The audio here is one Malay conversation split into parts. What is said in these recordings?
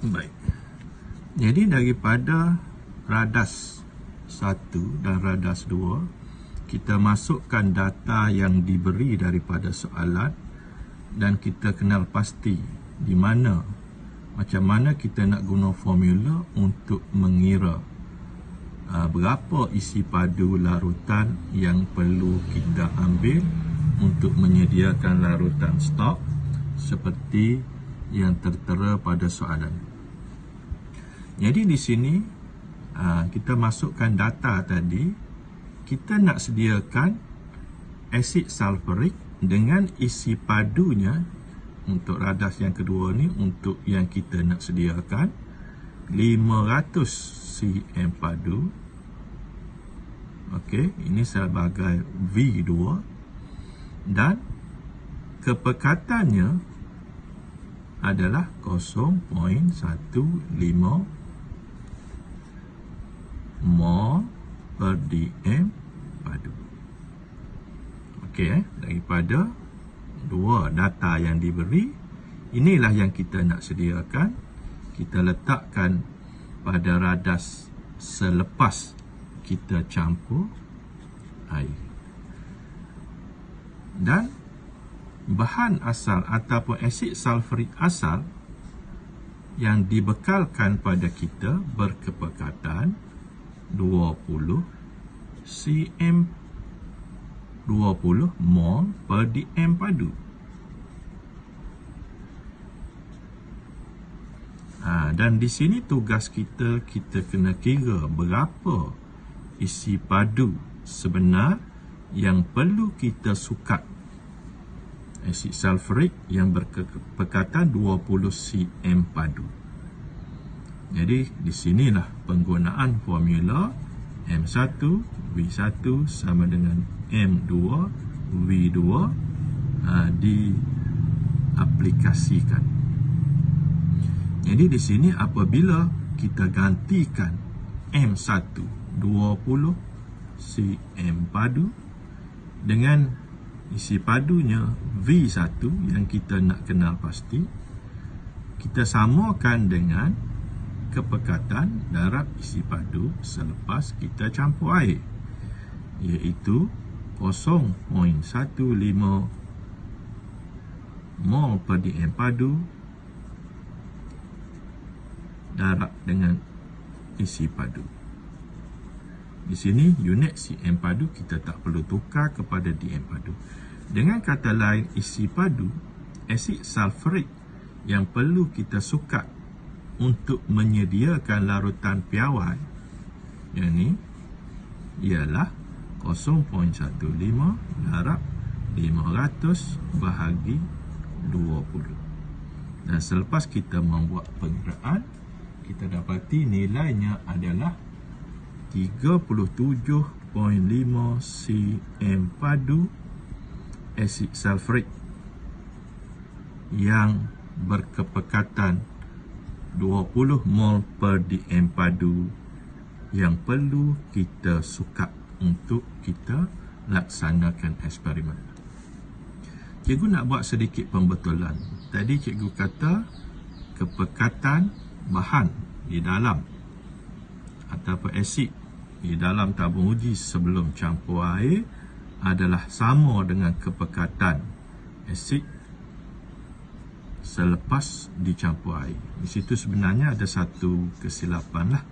Baik. Jadi daripada radas 1 dan radas 2, kita masukkan data yang diberi daripada soalan dan kita kenal pasti di mana, macam mana kita nak guna formula untuk mengira berapa isi padu larutan yang perlu kita ambil untuk menyediakan larutan stok seperti yang tertera pada soalan. Jadi di sini kita masukkan data tadi. Kita nak sediakan asid sulfurik dengan isi padunya untuk radas yang kedua ni, untuk yang kita nak sediakan 500 cm padu. Okey, ini sebagai V2 dan kepekatannya adalah 0.15 mol per dm padu. Okey, daripada dua data yang diberi, inilah yang kita nak sediakan. Kita letakkan pada radas selepas kita campur air. Dan bahan asal ataupun asid sulfurik asal yang dibekalkan pada kita berkepekatan 20 mol per dm padu. Dan di sini tugas kita kena kira berapa isi padu sebenar yang perlu kita sukat asid sulfurik yang berkepekatan 20 cm padu. Jadi di sinilah penggunaan formula M1 V1 sama dengan M2 V2 diaplikasikan. Jadi di sini apabila kita gantikan M1 20 cm padu dengan isi padunya V1 yang kita nak kenal pasti, kita samakan dengan kepekatan darab isi padu selepas kita campur air, iaitu 0.15 mol per dm padu darab dengan isi padu. Di sini unit cm padu kita tak perlu tukar kepada dm padu. Dengan kata lain, isi padu asid sulfurik yang perlu kita sukat untuk menyediakan larutan piawai, yang ni ialah 0.15 darab 500 bahagi 20. Dan selepas kita membuat pengiraan, kita dapati nilainya adalah 37.5 cm padu asid sulfurik yang berkepekatan 20 mol per dm padu yang perlu kita sukat untuk kita laksanakan eksperimen. Cikgu nak buat sedikit pembetulan. Tadi cikgu kata kepekatan bahan di dalam ataupun asid di dalam tabung uji sebelum campur air adalah sama dengan kepekatan asid selepas dicampur air. Di situ sebenarnya ada satu kesilapan lah.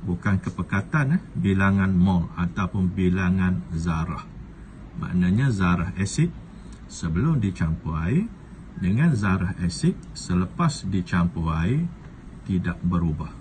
Bukan kepekatan, bilangan mol ataupun bilangan zarah. Maknanya zarah asid sebelum dicampur air dengan zarah asid selepas dicampur air tidak berubah.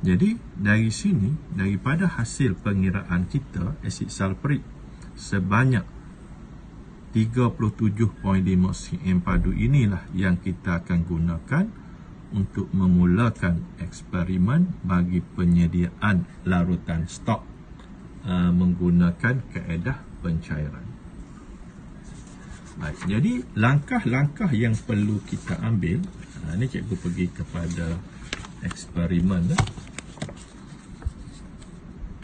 Jadi dari sini, daripada hasil pengiraan kita, asid sulfurik sebanyak 37.5 cm padu inilah yang kita akan gunakan untuk memulakan eksperimen bagi penyediaan larutan stok menggunakan kaedah pencairan. Baik, jadi langkah-langkah yang perlu kita ambil, ini cikgu pergi kepada eksperimen.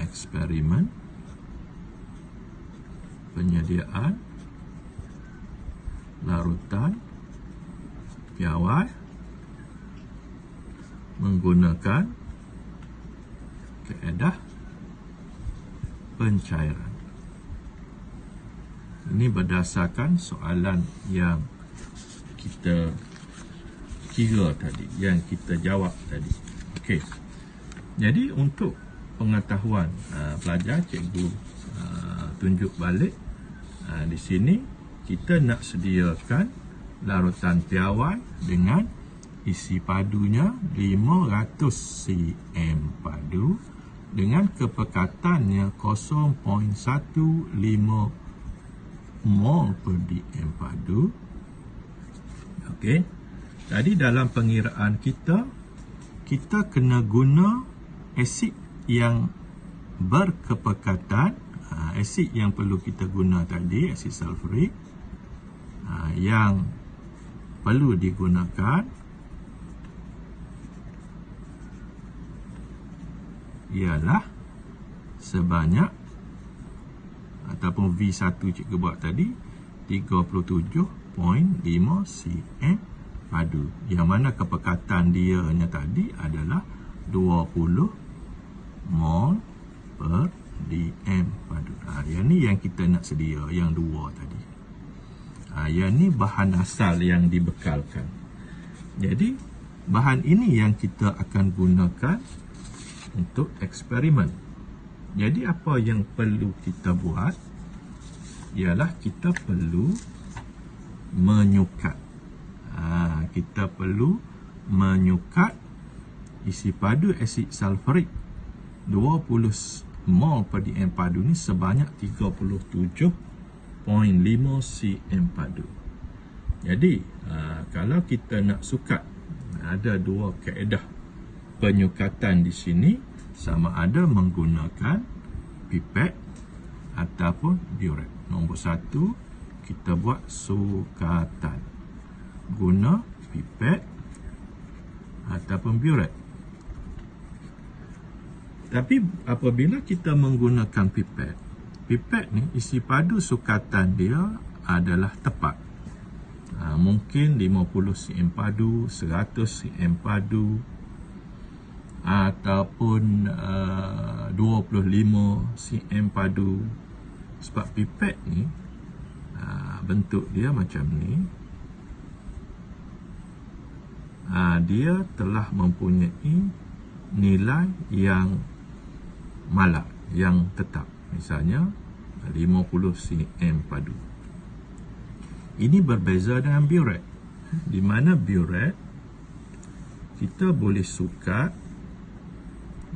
Eksperimen penyediaan larutan piawai menggunakan kaedah pencairan. Ini berdasarkan soalan yang kita kira tadi, yang kita jawab tadi. Okey. Jadi untuk pengetahuan pelajar, cikgu tunjuk balik di sini kita nak sediakan larutan piawai dengan isi padunya 500 cm padu dengan kepekatannya 0.15 mol per dm padu. Okey. Tadi dalam pengiraan kita kena guna asid yang berkepekatan. Asid yang perlu kita guna tadi, asid sulfurik, yang perlu digunakan ialah sebanyak, ataupun V1 cikgu buat tadi 37.5 cm padu, yang mana kepekatan dia tadi adalah 20 mol per dm padu. Yang ni yang kita nak sedia, yang dua tadi. Yang ni bahan asal yang dibekalkan. Jadi bahan ini yang kita akan gunakan untuk eksperimen. Jadi apa yang perlu kita buat ialah kita perlu menyukat. Kita perlu menyukat isi padu asid sulfurik 20 mol per dm padu ni sebanyak 37.5 cm padu. Jadi kalau kita nak sukat, ada dua kaedah penyukatan di sini, sama ada menggunakan pipet ataupun burette. Nombor satu, kita buat sukatan guna pipet ataupun burette. Tapi apabila kita menggunakan pipet ni isi padu sukatan dia adalah tepat. Mungkin 50 cm padu, 100 cm padu, ataupun 25 cm padu. Sebab pipet ni bentuk dia macam ni. Dia telah mempunyai nilai yang malak, yang tetap. Misalnya 50 cm padu. Ini berbeza dengan burette, di mana burette kita boleh sukat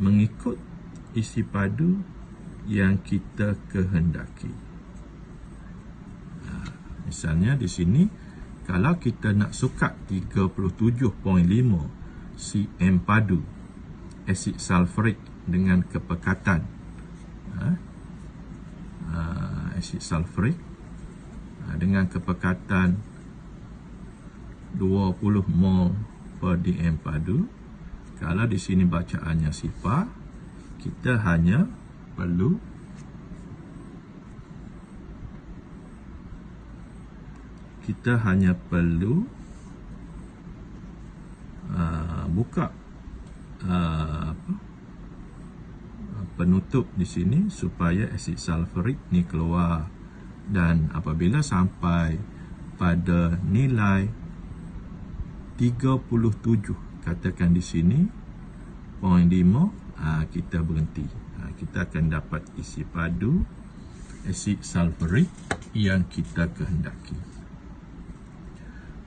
mengikut isi padu yang kita kehendaki. Misalnya di sini, kalau kita nak sukat 37.5 cm padu asid sulfurik dengan kepekatan asid sulfurik dengan kepekatan 20 mol per dm padu. Kalau di sini bacaannya sifar, kita hanya perlu buka penutup di sini supaya asid sulfurik ni keluar. Dan apabila sampai pada nilai 37, katakan di sini 0.5, kita berhenti. Kita akan dapat isi padu asid sulfurik yang kita kehendaki.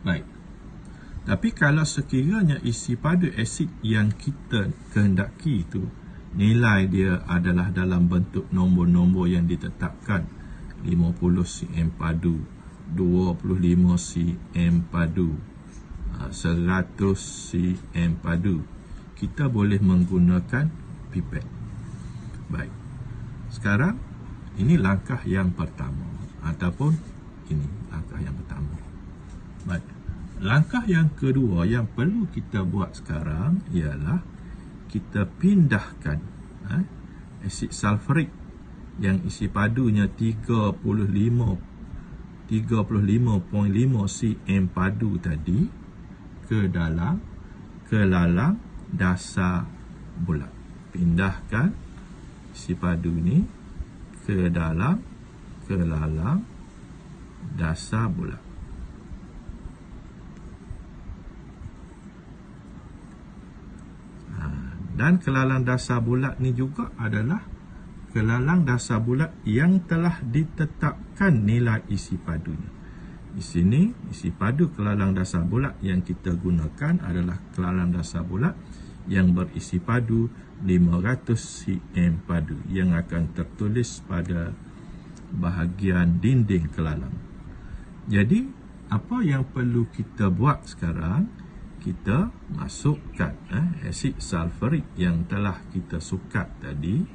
Baik. Tapi kalau sekiranya isi padu asid yang kita kehendaki itu nilai dia adalah dalam bentuk nombor-nombor yang ditetapkan, 50 cm padu, 25 cm padu, 100 cm padu, kita boleh menggunakan pipet. Baik. Sekarang ini langkah yang pertama, ataupun ini langkah yang pertama. Baik. Langkah yang kedua yang perlu kita buat sekarang ialah kita pindahkan asid sulfurik yang isi padunya 35.5 cm padu tadi ke lalang dasar bulat. Pindahkan isi padu ni ke dalam kelalang dasar bulat. Dan kelalang dasar bulat ni juga adalah kelalang dasar bulat yang telah ditetapkan nilai isi padunya. Di sini isi padu kelalang dasar bulat yang kita gunakan adalah kelalang dasar bulat yang berisi padu 500 cm padu yang akan tertulis pada bahagian dinding kelalang. Jadi apa yang perlu kita buat sekarang, kita masukkan asid sulfurik yang telah kita sukat tadi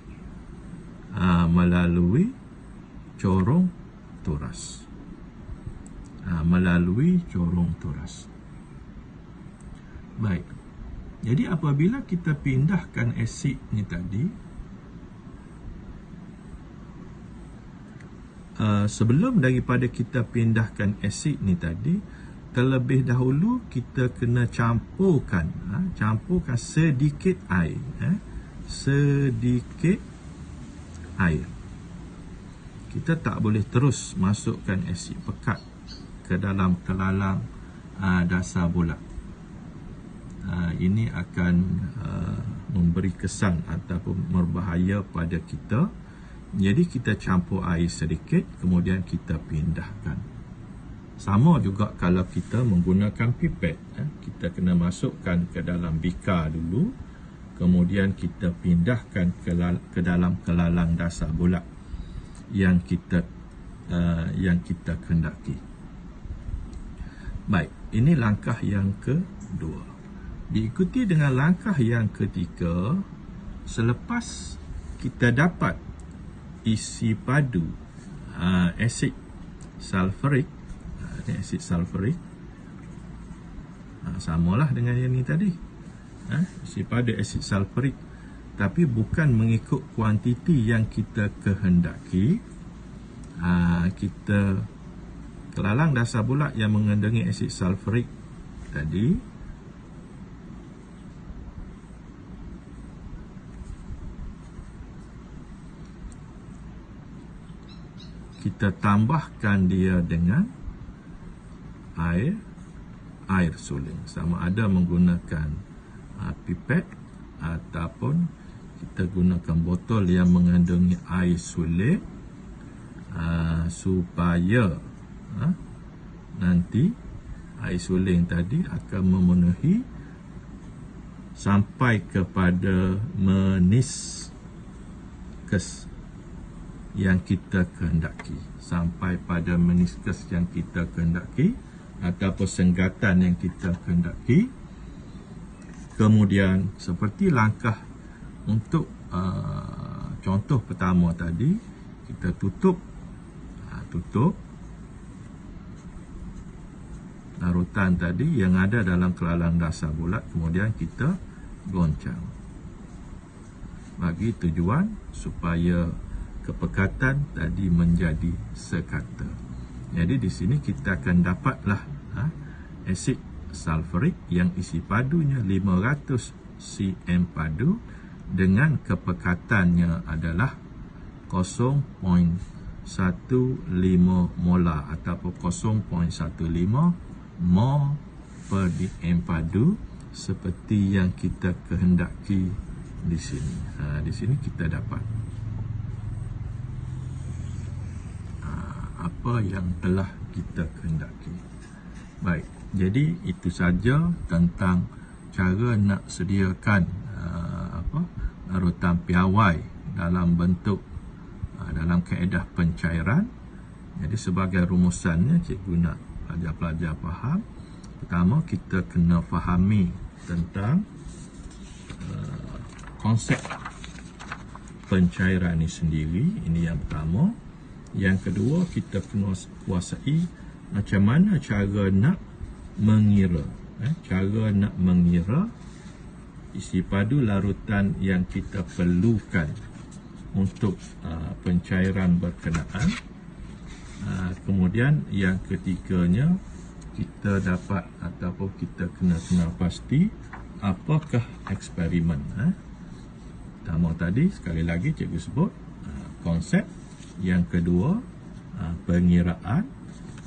melalui corong turas. Baik. Jadi apabila kita pindahkan asid ni tadi, sebelum daripada kita pindahkan asid ni tadi, terlebih dahulu kita kena campurkan sedikit air, sedikit air. Kita tak boleh terus masukkan asid pekat ke dalam kelalang dasar bulat. Ini akan memberi kesan ataupun berbahaya pada kita. Jadi kita campur air sedikit, kemudian kita pindahkan. Sama juga kalau kita menggunakan pipet, kita kena masukkan ke dalam bika dulu, kemudian kita pindahkan ke dalam kelalang dasar bulat yang kita kehendaki. Baik, ini langkah yang kedua. Diikuti dengan langkah yang ketiga. Selepas kita dapat isi padu asid sulfurik, samalah dengan yang ni tadi, isi padu asid sulfurik, tapi bukan mengikut kuantiti yang kita kehendaki. Kita kelalang dasar bulat yang mengandungi asid sulfurik tadi, kita tambahkan dia dengan air suling, sama ada menggunakan pipet ataupun kita gunakan botol yang mengandungi air suling, supaya nanti air suling tadi akan memenuhi sampai kepada meniskus yang kita kehendaki, ataupun senggatan yang kita kehendaki. Kemudian seperti langkah untuk contoh pertama tadi, kita tutup larutan tadi yang ada dalam kelalang dasar bulat, kemudian kita goncang bagi tujuan supaya kepekatan tadi menjadi sekata. Jadi di sini kita akan dapatlah asid sulfurik yang isi padunya 500 cm padu dengan kepekatannya adalah 0.15 molar ataupun 0.15 mol per dm padu seperti yang kita kehendaki di sini. Di sini kita dapat apa yang telah kita kehendaki. Baik, jadi itu saja tentang cara nak sediakan larutan piawai dalam bentuk dalam kaedah pencairan. Jadi sebagai rumusannya, cikgu nak pelajar-pelajar faham. Pertama, kita kena fahami tentang konsep pencairan ini sendiri. Ini yang pertama. Yang kedua, kita kena kuasai macam mana cara nak mengira, isi padu larutan yang kita perlukan untuk pencairan berkenaan. Kemudian yang ketiganya, kita dapat ataupun kita kena pasti apakah eksperimen? Pertama tadi, sekali lagi cikgu sebut konsep. Yang kedua, pengiraan.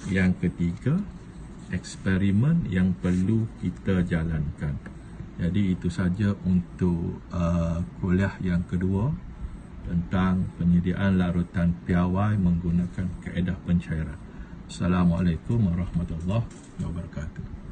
Yang ketiga, eksperimen yang perlu kita jalankan. Jadi itu saja untuk kuliah yang kedua tentang penyediaan larutan piawai menggunakan kaedah pencairan. Assalamualaikum warahmatullahi wabarakatuh.